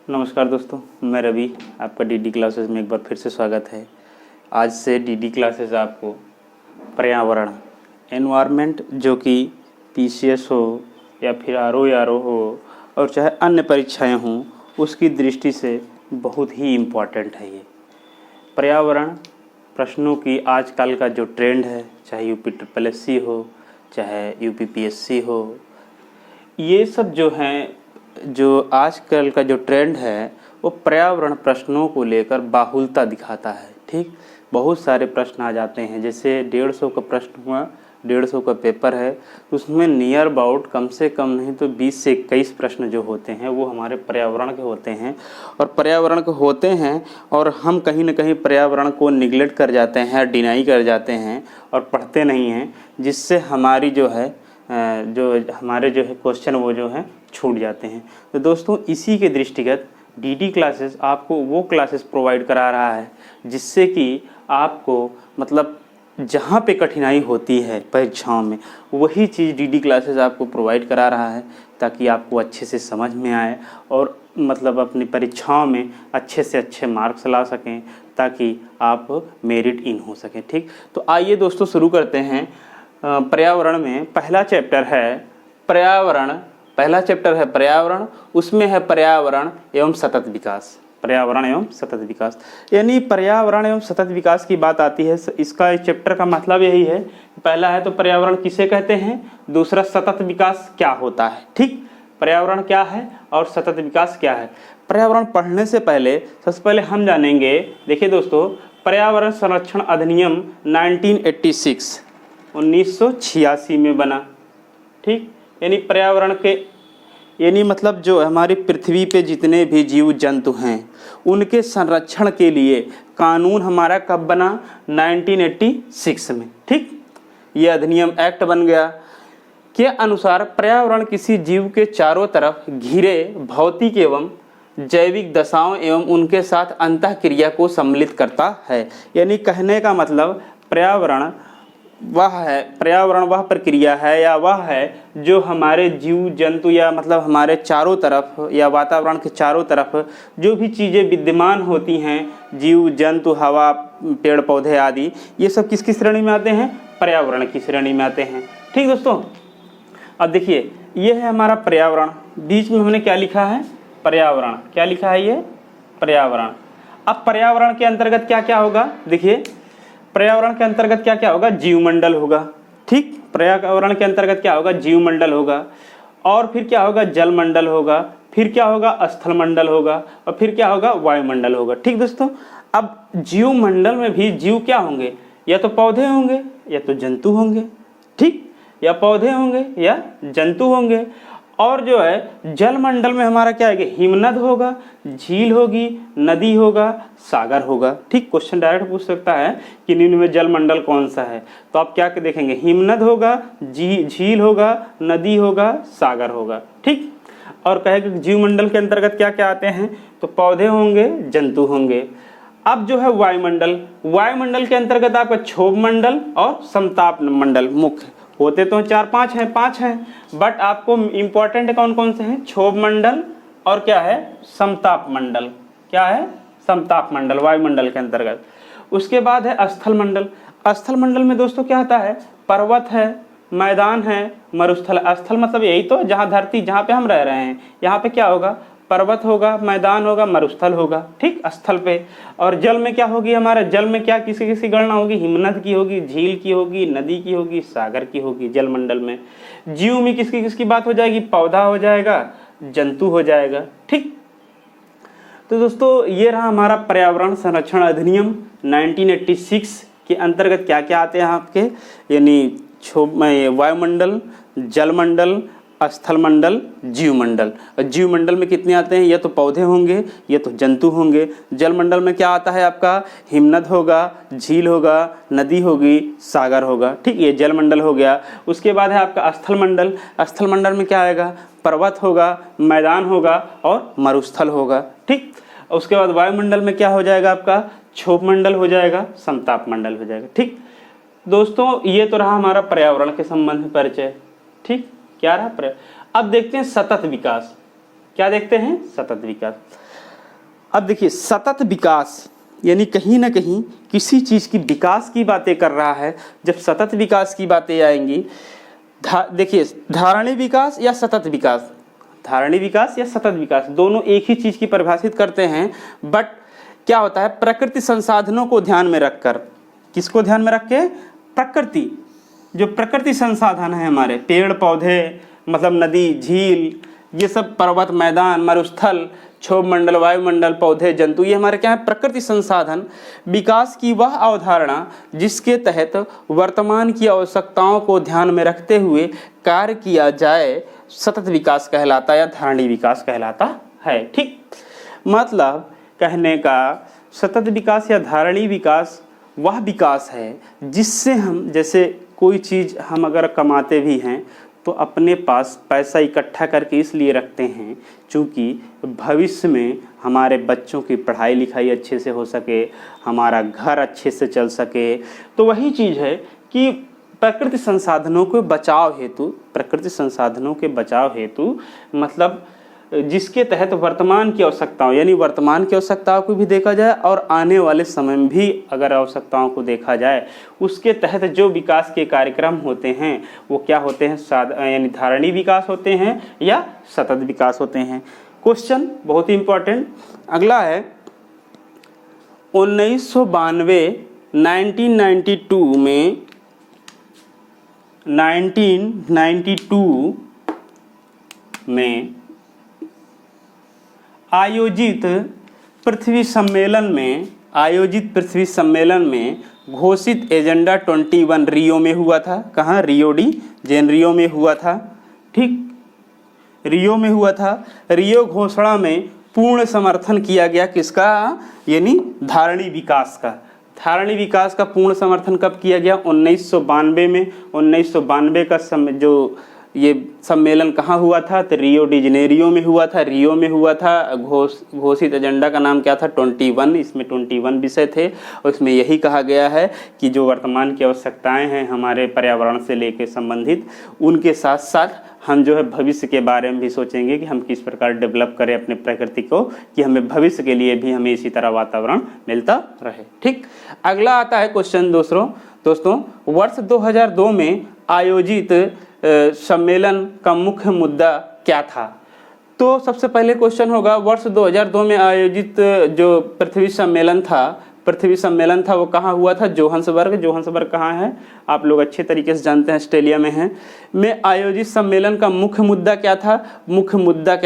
नमस्कार दोस्तों, मैं रवि। आपका डीडी क्लासेस में एक बार फिर से स्वागत है। आज से डीडी क्लासेस आपको पर्यावरण एनवायरनमेंट जो कि पीसीएस हो या फिर आरओ हो और चाहे अन्य परीक्षाएं हों, उसकी दृष्टि से बहुत ही इम्पोर्टेंट है। ये पर्यावरण प्रश्नों की आजकल का जो ट्रेंड है, चाहे यूपी हो चाहे यूपीपीएससी हो, ये सब जो हैं, जो आजकल का जो ट्रेंड है वो पर्यावरण प्रश्नों को लेकर बाहुलता दिखाता है। ठीक, बहुत सारे प्रश्न आ जाते हैं। जैसे 150 का प्रश्न हुआ, 150 का पेपर है, तो उसमें नियर अबाउट कम से कम नहीं तो 20 से 21 प्रश्न जो होते हैं वो हमारे पर्यावरण के होते हैं। और पर्यावरण के होते हैं और हम कहीं ना कहीं पर्यावरण को निगलेक्ट कर जाते हैं, डिनाई कर जाते हैं और पढ़ते नहीं हैं, जिससे हमारी जो हमारे क्वेश्चन वो जो हैं छूट जाते हैं। तो दोस्तों, इसी के दृष्टिगत डीडी क्लासेस आपको वो क्लासेस प्रोवाइड करा रहा है जिससे कि आपको मतलब जहाँ पे कठिनाई होती है परीक्षाओं में, वही चीज़ डीडी क्लासेस आपको प्रोवाइड करा रहा है, ताकि आपको अच्छे से समझ में आए और मतलब अपनी परीक्षाओं में अच्छे से अच्छे मार्क्स ला सकें, ताकि आप मेरिट इन हो सकें। ठीक, तो आइए दोस्तों शुरू करते हैं। पर्यावरण में पहला चैप्टर है पर्यावरण। उसमें है पर्यावरण एवं सतत विकास। पर्यावरण एवं सतत विकास, यानी पर्यावरण एवं सतत विकास की बात आती है। इसका इस चैप्टर का मतलब यही है, पहला है तो पर्यावरण किसे कहते हैं, दूसरा सतत विकास क्या होता है। ठीक, पर्यावरण क्या है और सतत विकास क्या है। पर्यावरण पढ़ने से पहले सबसे पहले हम जानेंगे, देखिए दोस्तों, पर्यावरण संरक्षण अधिनियम 1986 में बना। ठीक, यानी पर्यावरण के मतलब जो हमारी पृथ्वी पे जितने भी जीव जंतु हैं उनके संरक्षण के लिए कानून हमारा कब बना, 1986 में। ठीक, ये अधिनियम एक्ट बन गया के अनुसार पर्यावरण किसी जीव के चारों तरफ घिरे भौतिक एवं जैविक दशाओं एवं उनके साथ अंतःक्रिया को सम्मिलित करता है। यानी कहने का मतलब पर्यावरण वह प्रक्रिया है या वह है जो हमारे जीव जंतु या मतलब हमारे चारों तरफ या वातावरण के चारों तरफ जो भी चीज़ें विद्यमान होती हैं, जीव जंतु, हवा, पेड़ पौधे आदि, ये सब किसकी श्रेणी में आते हैं, पर्यावरण की श्रेणी में आते हैं। ठीक दोस्तों, अब देखिए, ये है हमारा पर्यावरण। बीच में हमने क्या लिखा है, पर्यावरण। क्या लिखा है, ये पर्यावरण। अब पर्यावरण के अंतर्गत क्या क्या होगा, देखिए पर्यावरण के अंतर्गत क्या क्या होगा, जीवमंडल होगा। ठीक, पर्यावरण के अंतर्गत क्या होगा, जीवमंडल होगा, और फिर क्या होगा, जलमंडल होगा, फिर क्या होगा, स्थल मंडल होगा, और फिर क्या होगा, वायुमंडल होगा। ठीक दोस्तों, अब जीवमंडल में भी जीव क्या होंगे, या तो पौधे होंगे या तो जंतु होंगे। ठीक, या पौधे होंगे या जंतु होंगे। और जो है जलमंडल में हमारा क्या है, हिमनद होगा, झील होगी, नदी होगा, सागर होगा। ठीक, क्वेश्चन डायरेक्ट पूछ सकता है कि निम्न में जलमंडल कौन सा है, तो आप क्या देखेंगे, हिमनद होगा, झील होगा, नदी होगा, सागर होगा। ठीक, और कहेगा जीवमंडल के अंतर्गत क्या क्या आते हैं, तो पौधे होंगे, जंतु होंगे। अब जो है वायुमंडल के अंतर्गत आपका क्षोभ मंडल और समताप मंडल मुख्य होते तो 5 हैं, बट आपको इंपॉर्टेंट कौन कौन से हैं, क्षोभ मंडल और क्या है, समताप मंडल। क्या है, समताप मंडल वायुमंडल के अंतर्गत। उसके बाद है स्थल मंडल। स्थल मंडल में दोस्तों क्या आता है, पर्वत है, मैदान है, मरुस्थल। स्थल मतलब यही तो जहाँ धरती, जहाँ पे हम रह रहे हैं, यहाँ पे क्या होगा, पर्वत होगा, मैदान होगा, मरुस्थल होगा। ठीक, स्थल पे। और जल में क्या होगी, हमारा जल में क्या किसी किसी गणना होगी, हिमनद की होगी, झील की होगी, नदी की होगी, सागर की होगी। जलमंडल में जीव में किसकी किसकी बात हो जाएगी, पौधा हो जाएगा, जंतु हो जाएगा। ठीक, तो दोस्तों ये रहा हमारा पर्यावरण संरक्षण अधिनियम 1986 के अंतर्गत क्या क्या आते हैं आपके, यानी वायुमंडल, जलमंडल, स्थल मंडल, जीवमंडल। जीवमंडल में कितने आते हैं, या तो पौधे होंगे या तो जंतु होंगे। जलमंडल में क्या आता है आपका, हिमनद होगा, झील होगा, नदी होगी, सागर होगा। ठीक, ये जलमंडल हो गया। उसके बाद है आपका स्थल मंडल। स्थल मंडल में क्या आएगा, पर्वत होगा, मैदान होगा और मरुस्थल होगा। ठीक, उसके बाद वायुमंडल में क्या हो जाएगा आपका, क्षोभ मंडल हो जाएगा, समताप मंडल हो जाएगा। ठीक दोस्तों, ये तो रहा हमारा पर्यावरण के संबंध में परिचय। ठीक, क्या रहा अब देखते हैं सतत विकास। क्या देखते हैं, सतत विकास। अब देखिए सतत विकास यानी कहीं ना कहीं किसी चीज़ की विकास की बातें कर रहा है। जब सतत विकास की बातें आएंगी, देखिए धारणीय विकास या सतत विकास, धारणीय विकास या सतत विकास दोनों एक ही चीज़ की परिभाषित करते हैं। बट क्या होता है, प्रकृति संसाधनों को ध्यान में रखकर, किसको ध्यान में रख के, प्रकृति, जो प्रकृति संसाधन है हमारे पेड़ पौधे, मतलब नदी झील, ये सब पर्वत मैदान मरुस्थल क्षोभ मंडल वायुमंडल पौधे जंतु, ये हमारे क्या है, प्रकृति संसाधन। विकास की वह अवधारणा जिसके तहत वर्तमान की आवश्यकताओं को ध्यान में रखते हुए कार्य किया जाए सतत विकास कहलाता है या धारणीय विकास कहलाता है। ठीक, मतलब कहने का सतत विकास या धारणीय विकास वह विकास है जिससे हम, जैसे कोई चीज़ हम अगर कमाते भी हैं तो अपने पास पैसा इकट्ठा करके इसलिए रखते हैं क्योंकि भविष्य में हमारे बच्चों की पढ़ाई लिखाई अच्छे से हो सके, हमारा घर अच्छे से चल सके। तो वही चीज़ है कि प्रकृति संसाधनों के बचाव हेतु, प्रकृति संसाधनों के बचाव हेतु मतलब जिसके तहत वर्तमान की आवश्यकताओं, यानी वर्तमान की आवश्यकताओं को भी देखा जाए और आने वाले समय में भी अगर आवश्यकताओं को देखा जाए, उसके तहत जो विकास के कार्यक्रम होते हैं वो क्या होते हैं, यानी धारणीय विकास होते हैं या सतत विकास होते हैं। क्वेश्चन बहुत ही इम्पोर्टेंट अगला है, 1992 में आयोजित पृथ्वी सम्मेलन में घोषित एजेंडा 21 रियो में हुआ था। कहाँ, रियो डी जेनेरियो में हुआ था। ठीक, रियो में हुआ था। रियो घोषणा में पूर्ण समर्थन किया गया किसका, यानी धारणीय विकास का। धारणीय विकास का पूर्ण समर्थन कब किया गया, 1992 में। 1992 का जो ये सम्मेलन कहाँ हुआ था, तो रियो डी जेनेरियो में हुआ था। रियो में हुआ था। घोषित एजेंडा का नाम क्या था, 21। इसमें 21 विषय थे और इसमें यही कहा गया है कि जो वर्तमान की आवश्यकताएं हैं हमारे पर्यावरण से लेकर संबंधित, उनके साथ साथ हम जो है भविष्य के बारे में भी सोचेंगे कि हम किस प्रकार डेवलप करें अपने प्रकृति को, कि हमें भविष्य के लिए भी हमें इसी तरह वातावरण मिलता रहे। ठीक, अगला आता है क्वेश्चन दोस्तों वर्ष 2002 में आयोजित सम्मेलन का मुख्य मुद्दा क्या था। तो सबसे पहले क्वेश्चन होगा, वर्ष 2002 में आयोजित जो पृथ्वी सम्मेलन था वो कहाँ हुआ था, जोहान्सबर्ग कहाँ है, आप लोग अच्छे तरीके से जानते हैं, ऑस्ट्रेलिया में है। में आयोजित सम्मेलन का मुख्य मुद्दा क्या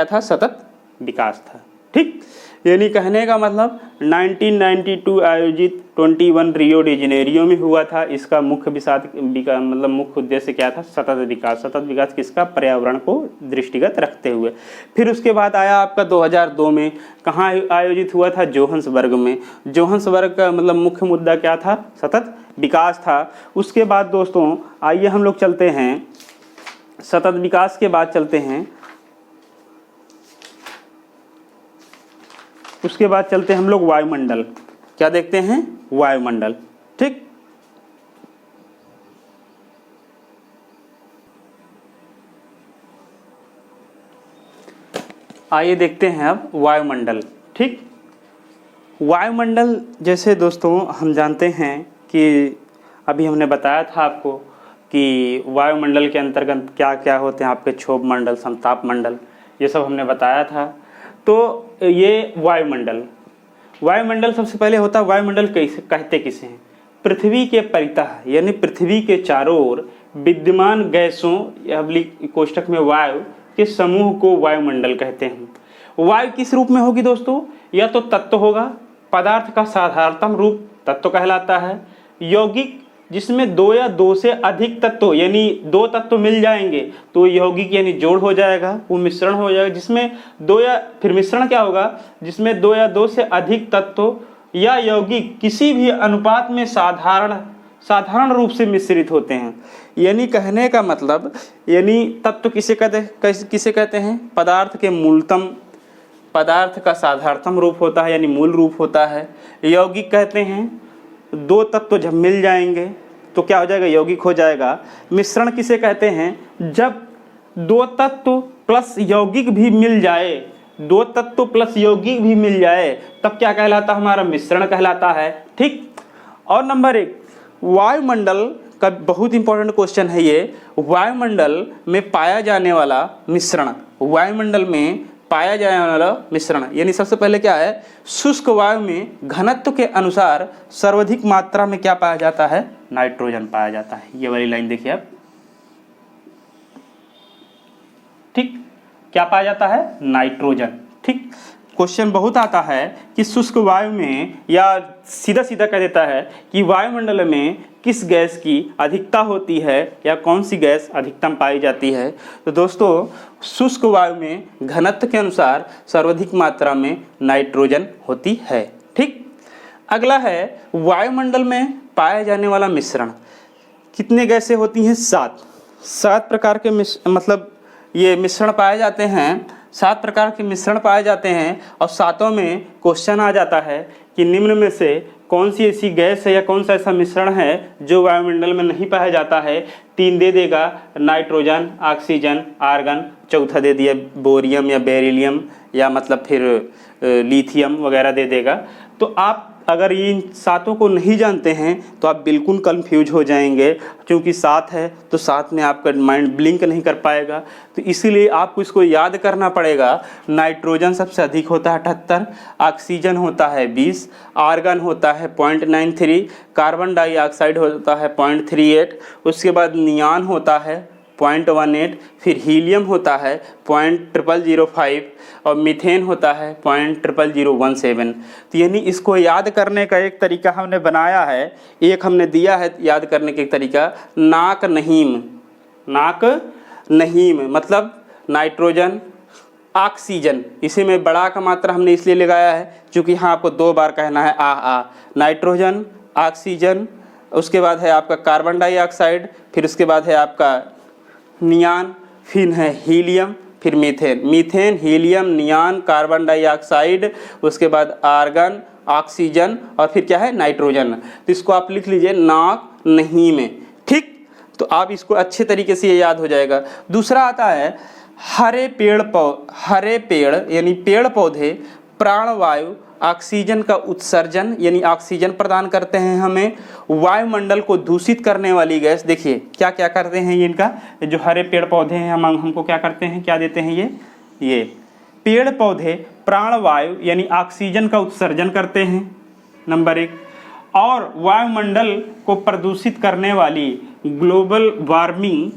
था, सतत विकास था। ठीक, यानी कहने का मतलब 1992 आयोजित 21 रियो डी जेनेरियो में हुआ था। इसका मुख्य मुख्य उद्देश्य क्या था, सतत विकास। सतत विकास किसका, पर्यावरण को दृष्टिगत रखते हुए। फिर उसके बाद आया आपका 2002 में, कहाँ आयोजित हुआ था, जोहान्सबर्ग में। जोहान्सबर्ग का मतलब मुख्य मुद्दा क्या था, सतत विकास था। उसके बाद दोस्तों आइए हम लोग चलते हैं, सतत विकास के बाद चलते हैं, उसके बाद चलते हैं हम लोग वायुमंडल। क्या देखते हैं, वायुमंडल। ठीक, आइए देखते हैं अब वायुमंडल। ठीक, वायुमंडल जैसे दोस्तों हम जानते हैं कि अभी हमने बताया था आपको कि वायुमंडल के अंतर्गत क्या क्या होते हैं, आपके क्षोभ मंडल, समताप मंडल, ये सब हमने बताया था। तो ये वायुमंडल सबसे पहले होता है, वायुमंडल कैसे कहते किसे हैं, पृथ्वी के परितः यानी पृथ्वी के चारों ओर विद्यमान गैसों या कोष्ठक में वायु के समूह को वायुमंडल कहते हैं। वायु किस रूप में होगी दोस्तों, या तो तत्व होगा, पदार्थ का साधारणतम रूप तत्व कहलाता है। यौगिक, जिसमें दो या दो से अधिक तत्व यानी दो तत्व मिल जाएंगे तो यौगिक यानी जोड़ हो जाएगा, वो मिश्रण हो जाएगा। जिसमें फिर मिश्रण क्या होगा, जिसमें दो या दो से अधिक तत्व या यौगिक किसी भी अनुपात में साधारण रूप से मिश्रित होते हैं। यानी कहने का मतलब, यानी तत्व किसे कहते हैं, पदार्थ के मूलतम, पदार्थ का साधारणतम रूप होता है यानी मूल रूप होता है। यौगिक कहते हैं दो तत्व जब मिल जाएंगे तो क्या हो जाएगा, यौगिक हो जाएगा। मिश्रण किसे कहते हैं, जब दो तत्व प्लस यौगिक भी मिल जाए, दो तत्व प्लस यौगिक भी मिल जाए तब क्या कहलाता है, हमारा मिश्रण कहलाता है। ठीक। और नंबर 1, वायुमंडल का बहुत इंपॉर्टेंट क्वेश्चन है ये, वायुमंडल में पाया जाने वाला मिश्रण, वायुमंडल में पाया जाने वाला मिश्रण, यानी सबसे पहले क्या है, शुष्क वायु में घनत्व के अनुसार सर्वाधिक मात्रा में क्या पाया जाता है, नाइट्रोजन पाया जाता है। ये वाली लाइन देखिए आप। ठीक, क्या पाया जाता है, नाइट्रोजन। ठीक। क्वेश्चन बहुत आता है कि शुष्क वायु में, या सीधा सीधा कह देता है कि वायुमंडल में किस गैस की अधिकता होती है या कौन सी गैस अधिकतम पाई जाती है। तो दोस्तों शुष्क वायु में घनत्व के अनुसार सर्वाधिक मात्रा में नाइट्रोजन होती है। ठीक। अगला है वायुमंडल में पाया जाने वाला मिश्रण, कितने गैसें होती हैं, 7 प्रकार के मतलब ये मिश्रण पाए जाते हैं, 7 प्रकार के मिश्रण पाए जाते हैं। और 7 में क्वेश्चन आ जाता है कि निम्न में से कौन सी ऐसी गैस है या कौन सा ऐसा मिश्रण है जो वायुमंडल में नहीं पाया जाता है। 3 दे देगा, नाइट्रोजन, ऑक्सीजन, आर्गन, चौथा दे दिया बोरियम या बेरिलियम या मतलब फिर लिथियम वगैरह दे देगा। तो आप अगर इन 7 को नहीं जानते हैं तो आप बिल्कुल कंफ्यूज हो जाएंगे, क्योंकि 7 है तो 7 में आपका माइंड ब्लिंक नहीं कर पाएगा। तो इसीलिए आपको इसको याद करना पड़ेगा। नाइट्रोजन सबसे अधिक होता है 78, ऑक्सीजन होता है 20, आर्गन होता है 0.93, कार्बन डाइऑक्साइड होता है 0.38, उसके बाद नियान होता है 0.18, फिर हीलियम होता है 0.0005 और मीथेन होता है 0.0017। तो यानी इसको याद करने का एक तरीका हमने बनाया है, एक हमने दिया है याद करने का एक तरीका, नाक नहीम मतलब नाइट्रोजन, ऑक्सीजन, इसी में बड़ा का मात्रा हमने इसलिए लगाया है क्योंकि यहाँ आपको 2 बार कहना है आ। नाइट्रोजन, ऑक्सीजन, उसके बाद है आपका कार्बन डाइऑक्साइड, फिर उसके बाद है आपका नियान, फिर है हीलियम, फिर मीथेन, हीलियम, नियान, कार्बन डाइऑक्साइड, उसके बाद आर्गन, ऑक्सीजन और फिर क्या है, नाइट्रोजन। तो इसको आप लिख लीजिए नाक नहीं में। ठीक। तो आप इसको अच्छे तरीके से ये याद हो जाएगा। दूसरा आता है हरे पेड़ यानी पेड़ पौधे प्राणवायु ऑक्सीजन का उत्सर्जन यानी ऑक्सीजन प्रदान करते हैं हमें। वायुमंडल को दूषित करने वाली गैस, देखिए क्या क्या करते हैं ये, इनका जो हरे पेड़ पौधे हैं हमको क्या करते हैं, क्या देते हैं ये पेड़ पौधे प्राणवायु यानी ऑक्सीजन का उत्सर्जन करते हैं, नंबर 1। और वायुमंडल को प्रदूषित करने वाली ग्लोबल वार्मिंग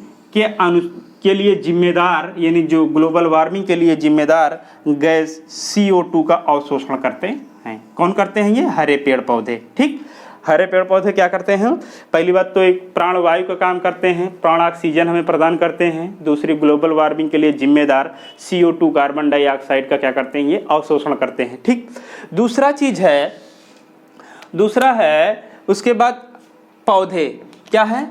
के लिए जिम्मेदार, यानी जो ग्लोबल वार्मिंग के लिए जिम्मेदार गैस CO2 का अवशोषण करते हैं। कौन करते हैं ये, हरे पेड़ पौधे। ठीक। हरे पेड़ पौधे क्या करते हैं, पहली बात तो एक प्राणवायु का काम करते हैं, प्राण ऑक्सीजन हमें प्रदान करते हैं। दूसरी ग्लोबल वार्मिंग के लिए जिम्मेदार CO2 कार्बन डाइऑक्साइड का क्या करते हैं, ये अवशोषण करते हैं। ठीक। दूसरा है उसके बाद पौधे, क्या है,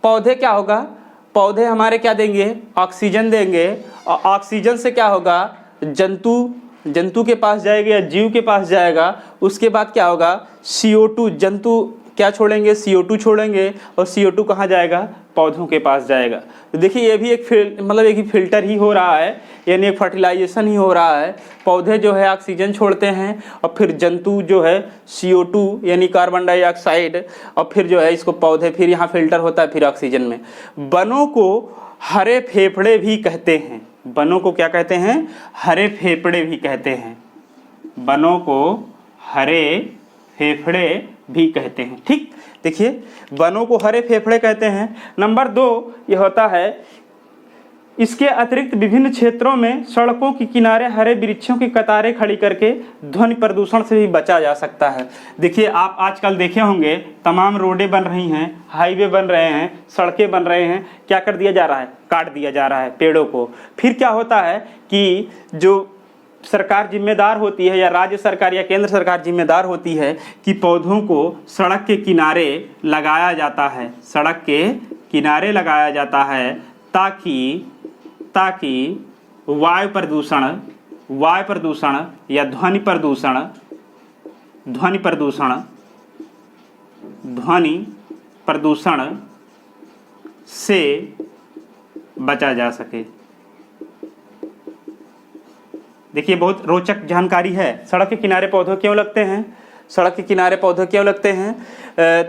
पौधे क्या होगा, पौधे हमारे क्या देंगे, ऑक्सीजन देंगे। और ऑक्सीजन से क्या होगा, जंतु के पास जाएगा या जीव के पास जाएगा। उसके बाद क्या होगा, CO2, जंतु क्या छोड़ेंगे, CO2 छोड़ेंगे और CO2 कहाँ जाएगा, पौधों के पास जाएगा। तो देखिए ये भी एक फिल्टर ही हो रहा है, यानी एक फर्टिलाइजेशन ही हो रहा है। पौधे जो है ऑक्सीजन छोड़ते हैं और फिर जंतु जो है CO2 यानी कार्बन डाइऑक्साइड, और फिर जो है इसको पौधे फिर यहाँ फिल्टर होता है फिर ऑक्सीजन में। वनों को हरे फेफड़े भी कहते हैं, वनों को क्या कहते हैं, हरे फेफड़े भी कहते हैं, वनों को हरे फेफड़े भी कहते हैं। ठीक। देखिए वनों को हरे फेफड़े कहते हैं। नंबर 2 ये होता है, इसके अतिरिक्त विभिन्न क्षेत्रों में सड़कों के किनारे हरे वृक्षों की कतारें खड़ी करके ध्वनि प्रदूषण से भी बचा जा सकता है। देखिए आप आजकल देखे होंगे तमाम रोडें बन रही हैं, हाईवे बन रहे हैं, सड़कें बन रहे हैं, क्या कर दिया जा रहा है, काट दिया जा रहा है पेड़ों को। फिर क्या होता है कि जो सरकार जिम्मेदार होती है या राज्य सरकार या केंद्र सरकार जिम्मेदार होती है कि पौधों को सड़क के किनारे लगाया जाता है, सड़क के किनारे लगाया जाता है ताकि वायु प्रदूषण या ध्वनि प्रदूषण से बचा जा सके। देखिए बहुत रोचक जानकारी है। सड़क के किनारे पौधे क्यों लगते हैं? सड़क के किनारे पौधे क्यों लगते हैं?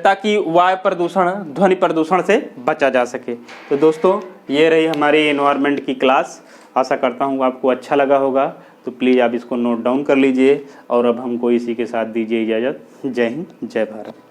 ताकि वायु प्रदूषण, ध्वनि प्रदूषण से बचा जा सके। तो दोस्तों ये रही हमारी एनवायरनमेंट की क्लास। आशा करता हूँ आपको अच्छा लगा होगा। तो प्लीज़ आप इसको नोट डाउन कर लीजिए और अब हमको इसी के साथ दीजिए इजाज़त। जय हिंद, जय भारत।